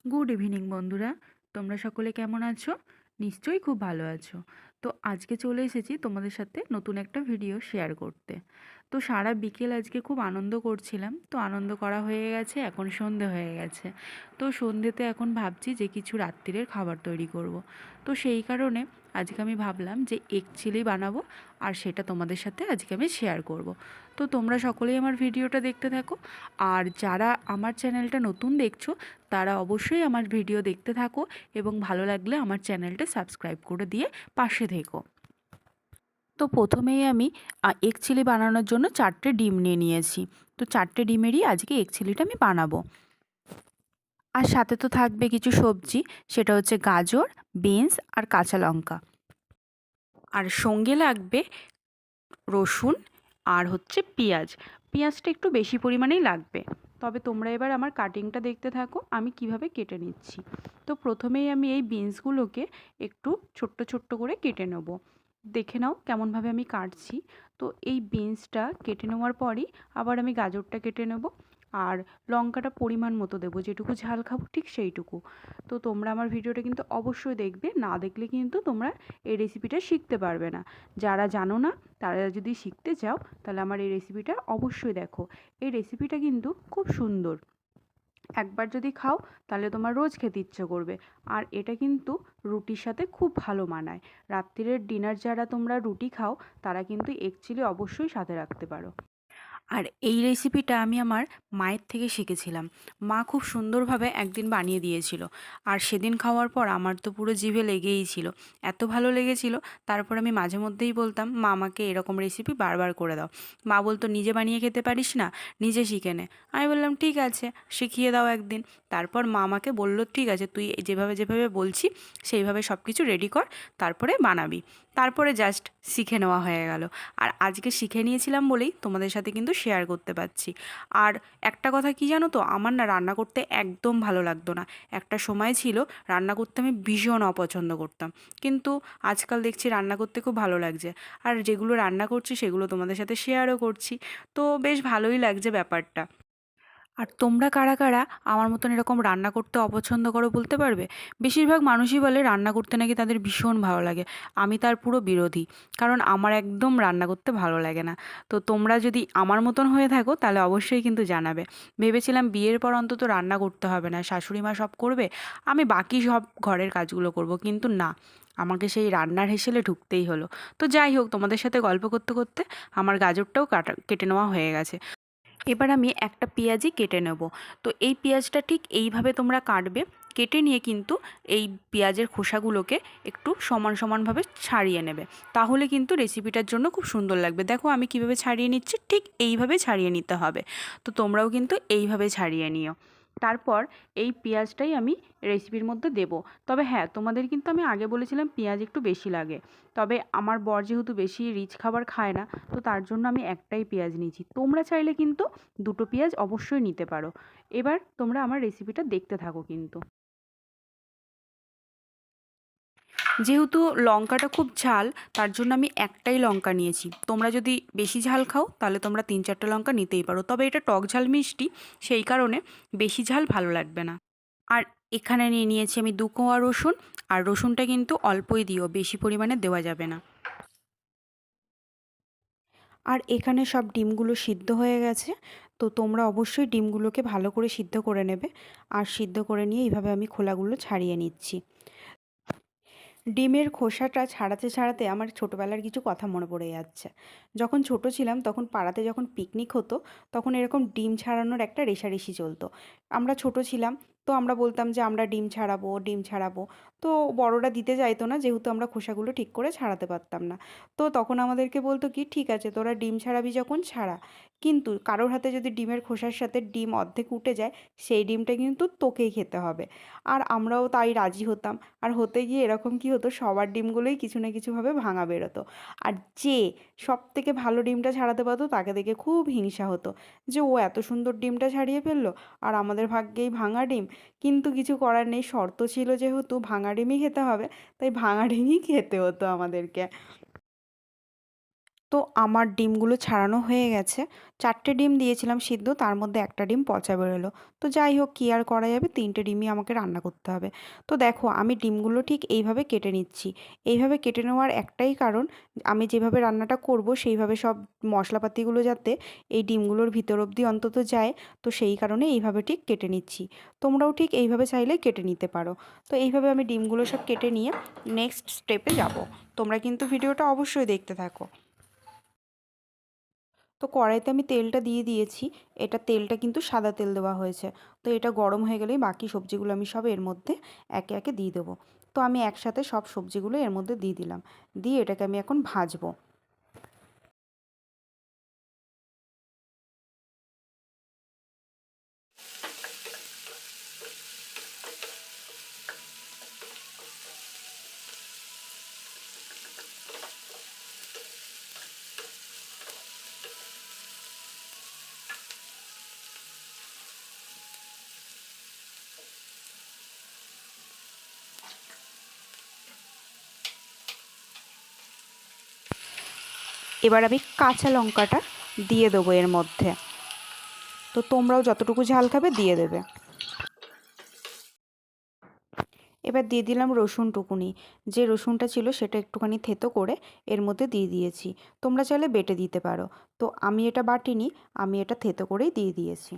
Good evening বন্ধুরা, তোমরা সকলে কেমন আছো? নিশ্চয়ই খুব ভালো আছো। তো আজকে চলে এসেছি তোমাদের সাথে নতুন একটা ভিডিও শেয়ার করতে। তো সারা বিকেল আজকে খুব আনন্দ করছিলাম, তো আনন্দ করা হয়ে গেছে, এখন সন্ধে হয়ে গেছে। তো সন্ধেতে এখন ভাবছি যে কিছু রাত্রিরের খাবার তৈরি করব। তো সেই কারণে আজকে আমি ভাবলাম যে এগ চিলি বানাবো, আর সেটা তোমাদের সাথে আজকে আমি শেয়ার করব। তো তোমরা সকলেই আমার ভিডিওটা দেখতে থাকো। আর যারা আমার চ্যানেলটা নতুন দেখছো, তারা অবশ্যই আমার ভিডিও দেখতে থাকো এবং ভালো লাগলে আমার চ্যানেলটা সাবস্ক্রাইব করে দিয়ে পাশে থেকো। তো প্রথমেই আমি এগ চিলি বানানোর জন্য 4টে ডিম নিয়ে নিয়েছি। তো 4টে ডিমেরই আজকে এগ চিলিটা আমি বানাবো। আর সাথে তো থাকবে কিছু সবজি, সেটা হচ্ছে গাজর, বিনস আর কাঁচা লঙ্কা। আর সঙ্গে লাগবে রসুন আর হচ্ছে পেঁয়াজ। পেঁয়াজটা একটু বেশি পরিমাণেই লাগবে। তবে তোমরা এবার আমার কাটিংটা দেখতে থাকো, আমি কিভাবে কেটে নিচ্ছি। তো প্রথমেই আমি এই বিনসগুলোকে একটু ছোট্ট ছোট্ট করে কেটে নেব। দেখে নাও কেমনভাবে আমি কাটছি। তো এই বিনসটা কেটে নেওয়ার পরই আবার আমি গাজরটা কেটে নেব। আর লঙ্কাটা পরিমাণ মতো দেবো, যেটুকু ঝাল খাবো ঠিক সেইটুকু। তো তোমরা আমার ভিডিওটা কিন্তু অবশ্যই দেখবে, না দেখলে কিন্তু তোমরা এই রেসিপিটা শিখতে পারবে না। যারা জানো না তারা যদি শিখতে চাও, তাহলে আমার এই রেসিপিটা অবশ্যই দেখো। এই রেসিপিটা কিন্তু খুব সুন্দর, একবার যদি খাও তাহলে তোমার রোজ খেতে ইচ্ছে করবে। আর এটা কিন্তু রুটির সাথে খুব ভালো মানায়। রাত্রিরের ডিনার যারা তোমরা রুটি খাও, তারা কিন্তু এগ চিলি অবশ্যই সাথে রাখতে পারো। আর এই রেসিপিটা আমি আমার মায়ের থেকে শিখেছিলাম। মা খুব সুন্দরভাবে একদিন বানিয়ে দিয়েছিল, আর সেদিন খাওয়ার পর আমার তো পুরো জিভে লেগেই ছিল, এত ভালো লেগেছিল। তারপর আমি মাঝে মধ্যেই বলতাম, মা আমাকে এরকম রেসিপি বারবার করে দাও। মা বলতো, নিজে বানিয়ে খেতে পারিস না, নিজে শিখে নে। আমি বললাম ঠিক আছে, শিখিয়ে দাও একদিন। তারপর মা আমাকে বললো, ঠিক আছে, তুই যেভাবে যেভাবে বলছি সেইভাবে সব কিছু রেডি কর, তারপরে বানাবি। তারপরে জাস্ট শিখে নেওয়া হয়ে গেল। আর আজকে শিখে নিয়েছিলাম বলেই তোমাদের সাথে কিন্তু শেয়ার করতে পারছি। আর একটা কথা কি জানো তো, আমার না রান্না করতে একদম ভালো লাগতো না। একটা সময় ছিল রান্না করতে আমি ভীষণ অপছন্দ করতাম, কিন্তু আজকাল দেখছি রান্না করতে খুব ভালো লাগছে। আর যেগুলো রান্না করছি সেগুলো তোমাদের সাথে শেয়ারও করছি। তো বেশ ভালোই লাগছে ব্যাপারটা। আর তোমরা কারা কারা আমার মতন এরকম রান্না করতে অপছন্দ করো বলতে পারবে? বেশিরভাগ মানুষই বলে রান্না করতে নাকি তাদের ভীষণ ভালো লাগে। আমি তার পুরো বিরোধী, কারণ আমার একদম রান্না করতে ভালো লাগে না। তো তোমরা যদি আমার মতন হয়ে থাকো তাহলে অবশ্যই কিন্তু জানাবে। ভেবেছিলাম বিয়ের পর অন্তত রান্না করতে হবে না, শাশুড়ি মা সব করবে, আমি বাকি সব ঘরের কাজগুলো করব, কিন্তু না, আমাকে সেই রান্নার হেসেলে ঢুকতেই হলো। তো যাই হোক, তোমাদের সাথে গল্প করতে করতে আমার গাজরটাও কেটে নেওয়া হয়ে গেছে। এবার আমি একটা পেঁয়াজই কেটে নেব। তো এই পেঁয়াজটা ঠিক এইভাবে তোমরা কাটবে। কেটে নিয়ে কিন্তু এই পেঁয়াজের খোসাগুলোকে একটু সমান সমানভাবে ছাড়িয়ে নেবে। তাহলে কিন্তু রেসিপিটার জন্য খুব সুন্দর লাগবে। দেখো আমি কিভাবে ছাড়িয়ে নিচ্ছি, ঠিক এইভাবে ছাড়িয়ে নিতে হবে। তো তোমরাও কিন্তু এইভাবে ছাড়িয়ে নিও। তারপর এই পেঁয়াজটাই আমি রেসিপির মধ্যে দেব। তবে হ্যাঁ, তোমাদের কিন্তু আমি আগে বলেছিলাম পেঁয়াজ একটু বেশি লাগে। তবে আমার বর যেহেতু বেশি রিচ খাবার খায় না, তো তার জন্য আমি একটাই পেঁয়াজ নিয়েছি। তোমরা চাইলে কিন্তু দুটো পেঁয়াজ অবশ্যই নিতে পারো। এবার তোমরা আমার রেসিপিটা দেখতে থাকো কিন্তু। যেহেতু লঙ্কাটা খুব ঝাল, তার জন্য আমি একটাই লঙ্কা নিয়েছি। তোমরা যদি বেশি ঝাল খাও তাহলে তোমরা 3-4টে লঙ্কা নিতেই পারো, তবে এটা টক ঝাল মিষ্টি, সেই কারণে বেশি ঝাল ভালো লাগবে না। আর এখানে নিয়ে নিয়েছি আমি 2 কোয়া রসুন। আর রসুনটা কিন্তু অল্পই দিও, বেশি পরিমাণে দেওয়া যাবে না। আর এখানে সব ডিমগুলো সিদ্ধ হয়ে গেছে। তো তোমরা অবশ্যই ডিমগুলোকে ভালো করে সিদ্ধ করে নেবে। আর সিদ্ধ করে নিয়ে এইভাবে আমি খোলাগুলো ছাড়িয়ে নিচ্ছি। ডিমের খোসাটা ছাড়াতে ছাড়াতে আমার ছোটোবেলার কিছু কথা মনে পড়ে যাচ্ছে। যখন ছোট ছিলাম তখন পাড়াতে যখন পিকনিক হতো, তখন এরকম ডিম ছাড়ানোর একটা রেষারেষি চলতো। আমরা ছোট ছিলাম, তো আমরা বলতাম যে আমরা ডিম ছাড়াবো, ডিম ছাড়াবো। তো বড়রা দিতে চাইতো না, যেহেতু আমরা খোসাগুলো ঠিক করে ছাড়াতে পারতাম না। তো তখন আমাদেরকে বলতো কি, ঠিক আছে তোরা ডিম ছাড়াবি যখন ছাড়া, কিন্তু কারোর হাতে যদি ডিমের খোসার সাথে ডিম অর্ধেক উঠে যায়, সেই ডিমটা কিন্তু তোকেই খেতে হবে। আর আমরাও তাই রাজি হতাম। আর হতে গিয়ে এরকম কি হতো, সবার ডিমগুলোই কিছু না কিছুভাবে ভাঙা বেরোতো। আর যে সবথেকে ভালো ডিমটা ছাড়াতে পারতো তাকে দেখে খুব হিংসা হতো, যে ও এত সুন্দর ডিমটা ছাড়িয়ে ফেললো আর আমাদের ভাগ্যেই ভাঙা ডিম। কিন্তু কিছু করার নেই, শর্ত ছিল যেহেতু ভাঙা ডিমই খেতে হবে, তাই ভাঙা ডিমই খেতে হতো আমাদেরকে। তো আমার ডিমগুলো ছাড়ানো হয়ে গেছে। 4টে ডিম দিয়েছিলাম সিদ্ধ, তার মধ্যে একটা ডিম পচা বেরোলো। তো যাই হোক, কী আর করা যাবে, 3টে ডিমই আমাকে রান্না করতে হবে। তো দেখো আমি ডিমগুলো ঠিক এইভাবে কেটে নিচ্ছি। এইভাবে কেটে নেওয়ার একটাই কারণ, আমি যেভাবে রান্নাটা করব সেইভাবে সব মশলাপাতিগুলো যাতে এই ডিমগুলোর ভিতর অবধি অন্তত যায়। তো সেই কারণে এইভাবে ঠিক কেটে নিচ্ছি। তোমরাও ঠিক এইভাবে চাইলে কেটে নিতে পারো। তো এইভাবে আমি ডিমগুলো সব কেটে নিয়ে নেক্সট স্টেপে যাব। তোমরা কিন্তু ভিডিওটা অবশ্যই দেখতে থাকো। তো কড়াইতে আমি তেলটা দিয়ে দিয়েছি। এটা তেলটা কিন্তু সাদা তেল দেওয়া হয়েছে। তো এটা গরম হয়ে গেলেই বাকি সবজিগুলো আমি সব এর মধ্যে একে একে দিয়ে দেবো। তো আমি একসাথে সব সবজিগুলো এর মধ্যে দিয়ে দিলাম। দিয়ে এটাকে আমি এখন ভাজবো। এবার আমি কাঁচা লঙ্কাটা দিয়ে দেবো এর মধ্যে। তো তোমরাও যতটুকু ঝাল খাবে দিয়ে দেবে। এবার দিয়ে দিলাম রসুন টুকুনি। যে রসুনটা ছিল সেটা একটুখানি থেতো করে এর মধ্যে দিয়ে দিয়েছি। তোমরা চাইলে বেটে দিতে পারো। তো আমি এটা বাটিনি, আমি এটা থেতো করেই দিয়ে দিয়েছি।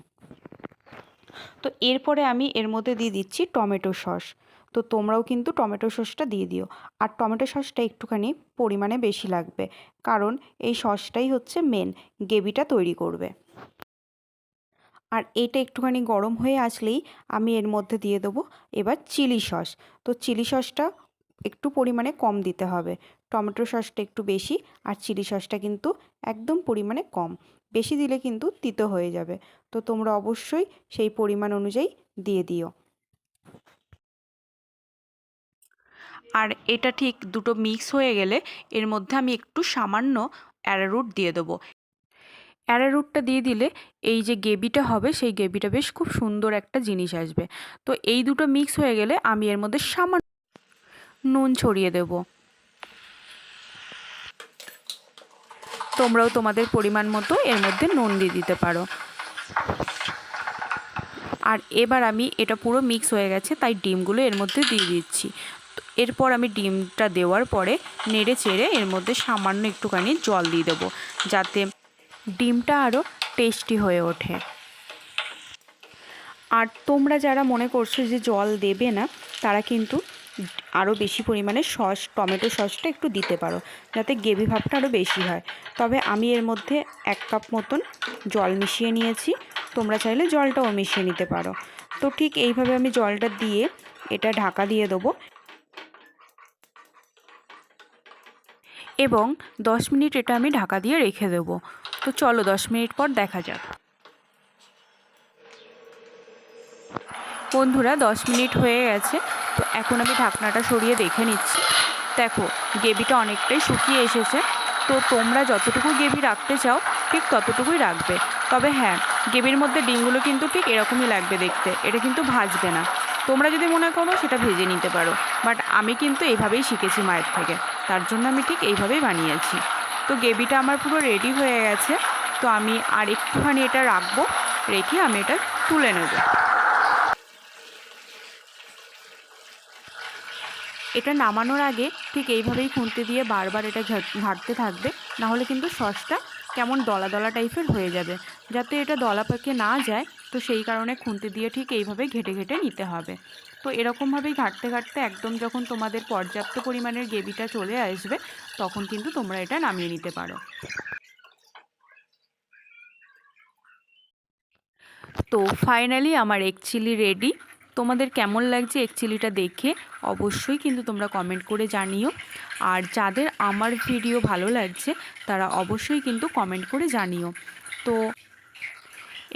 তো এরপরে আমি এর মধ্যে দিয়ে দিচ্ছি টমেটো সস। তো তোমরাও কিন্তু টমেটো সসটা দিয়ে দিও। আর টমেটো সসটা একটুখানি পরিমাণে বেশি লাগবে, কারণ এই সসটাই হচ্ছে মেন গ্রেভিটা তৈরি করবে। আর এটা একটুখানি গরম হয়ে আসলেই আমি এর মধ্যে দিয়ে দেবো এবার চিলি সস। তো চিলি সসটা একটু পরিমাণে কম দিতে হবে। টমেটো সসটা একটু বেশি, আর চিলি সসটা কিন্তু একদম পরিমাণে কম। বেশি দিলে কিন্তু তিতো হয়ে যাবে। তো তোমরা অবশ্যই সেই পরিমাণ অনুযায়ী দিয়ে দিও। আর এটা ঠিক দুটো মিক্স হয়ে গেলে এর মধ্যে আমি একটু সামান্য অ্যারারুট দিয়ে দেবো। অ্যারারুটটা দিয়ে দিলে এই যে গ্রেভিটা হবে সেই গ্রেভিটা বেশ খুব সুন্দর একটা জিনিস আসবে। তো এই দুটো মিক্স হয়ে গেলে আমি এর মধ্যে সামান্য নুন ছড়িয়ে দেব। তোমরাও তোমাদের পরিমাণ মতো এর মধ্যে নুন দিয়ে দিতে পারো। আর এবার আমি এটা পুরো মিক্স হয়ে গেছে, তাই ডিমগুলো এর মধ্যে দিয়ে দিচ্ছি। এরপর আমি ডিমটা দেওয়ার পরে নেড়ে চেড়ে এর মধ্যে সামান্য একটুখানি জল দিয়ে দেবো, যাতে ডিমটা আরও টেস্টি হয়ে ওঠে। আর তোমরা যারা মনে করছো যে জল দেবে না, তারা কিন্তু আরও বেশি পরিমাণে টমেটো সসটা একটু দিতে পারো, যাতে গ্রেভি ভাবটা আরও বেশি হয়। তবে আমি এর মধ্যে 1 কাপ মতন জল মিশিয়ে নিয়েছি। তোমরা চাইলে জলটাও মিশিয়ে নিতে পারো। তো ঠিক এইভাবে আমি জলটা দিয়ে এটা ঢাকা দিয়ে দেবো এবং 10 মিনিট এটা আমি ঢাকা দিয়ে রেখে দেবো। তো চলো 10 মিনিট পর দেখা যাক। বন্ধুরা 10 মিনিট হয়ে গেছে। তো এখন আমি ঢাকনাটা সরিয়ে দেখে নিচ্ছি। দেখো গ্রেভিটা অনেকটাই শুকিয়ে এসেছে। তো তোমরা যতটুকু গ্রেভি রাখতে চাও ঠিক ততটুকুই রাখবে। তবে হ্যাঁ, গ্রেভির মধ্যে ডিমগুলো কিন্তু ঠিক এরকমই লাগবে দেখতে, এটা কিন্তু ভাজবে না। তোমরা যদি মনে করো সেটা ভেজে নিতে পারো, বাট আমি কিন্তু এইভাবেই শিখেছি মায়ের থেকে, তার জন্য আমি ঠিক এইভাবেই বানিয়েছি। তো গ্রেভিটা আমার পুরো রেডি হয়ে গেছে। তো আমি আর একটুখানি এটা রাখবো, রেখে আমি এটা তুলে নেব। এটা নামানোর আগে ঠিক এইভাবেই খুন্তি দিয়ে বারবার এটা ঘাঁটতে থাকবে, নাহলে কিন্তু সসটা কেমন দলা দলা টাইপের হয়ে যাবে। যাতে এটা দলা পাকে না যায়, তো সেই কারণে খুন্তি দিয়ে ঠিক এইভাবে ঘেঁটে ঘেঁটে নিতে হবে। তো এরকমভাবেই ঘাঁটতে ঘাঁটতে একদম যখন তোমাদের পর্যাপ্ত পরিমাণের গ্রেভিটা চলে আসবে, তখন কিন্তু তোমরা এটা নামিয়ে নিতে পারো। তো ফাইনালি আমার এগ চিলি রেডি। তোমাদের কেমন লাগছে এগ চিলিটা দেখে অবশ্যই কিন্তু তোমরা কমেন্ট করে জানিও। আর যাদের আমার ভিডিও ভালো লাগছে তারা অবশ্যই কিন্তু কমেন্ট করে জানিও। তো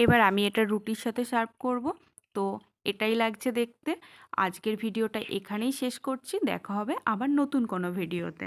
এবার আমি এটা রুটির সাথে সার্ভ করব। তো এটাই লাগছে দেখতে। আজকের ভিডিওটা এখানেই শেষ করছি। দেখা হবে আবার নতুন কোনো ভিডিওতে।